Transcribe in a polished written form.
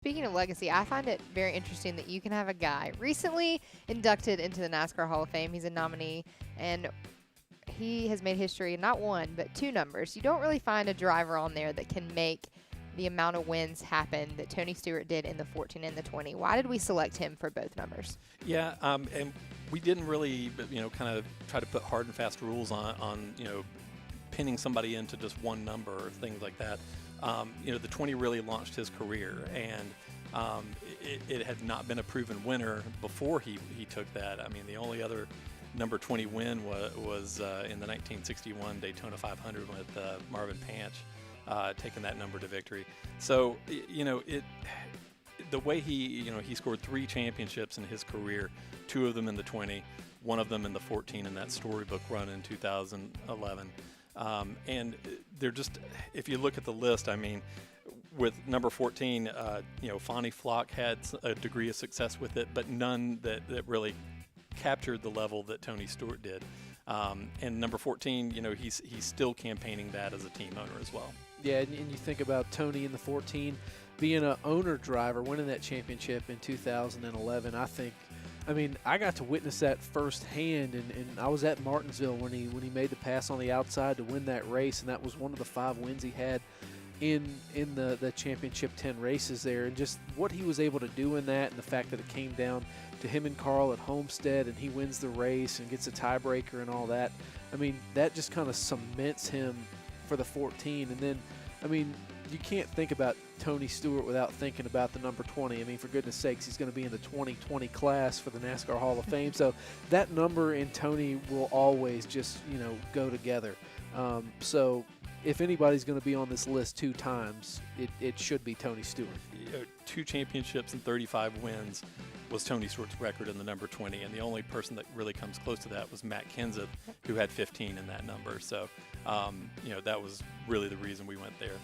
Speaking of legacy, I find it very interesting that you can have a guy recently inducted into the NASCAR Hall of Fame. He's a nominee, and he has made history in not one, but two numbers. You don't really find a driver on there that can make the amount of wins happen that Tony Stewart did in the 14 and the 20. Why did we select him for both numbers? Yeah, and we didn't really, kind of try to put hard and fast rules on pinning somebody into just one number or things like that. The 20 really launched his career, and it had not been a proven winner before he took that. I mean, the only other number 20 win was in the 1961 Daytona 500 with Marvin Panch taking that number to victory. So, the way he scored 3 championships in his career, 2 of them in the 20, 1 of them in the 14 in that storybook run in 2011. And they're just, if you look at the list, I mean, with number 14, Fonnie Flock had a degree of success with it, but none that really captured the level that Tony Stewart did. And number 14, he's still campaigning that as a team owner as well. Yeah, and you think about Tony in the 14 being an owner driver, winning that championship in 2011. I got to witness that firsthand, and I was at Martinsville when he made the pass on the outside to win that race, and that was one of the 5 wins he had in the championship 10 races there, and just what he was able to do in that, and the fact that it came down to him and Carl at Homestead, and he wins the race and gets a tiebreaker and all that. I mean, that just kind of cements him for the 14. And then, you can't think about Tony Stewart without thinking about the number 20. I mean, for goodness sakes, he's going to be in the 2020 class for the NASCAR Hall of Fame. So that number and Tony will always just, go together. So if anybody's going to be on this list 2 times, it should be Tony Stewart. 2 championships and 35 wins was Tony Stewart's record in the number 20, and the only person that really comes close to that was Matt Kenseth, who had 15 in that number. So, that was really the reason we went there.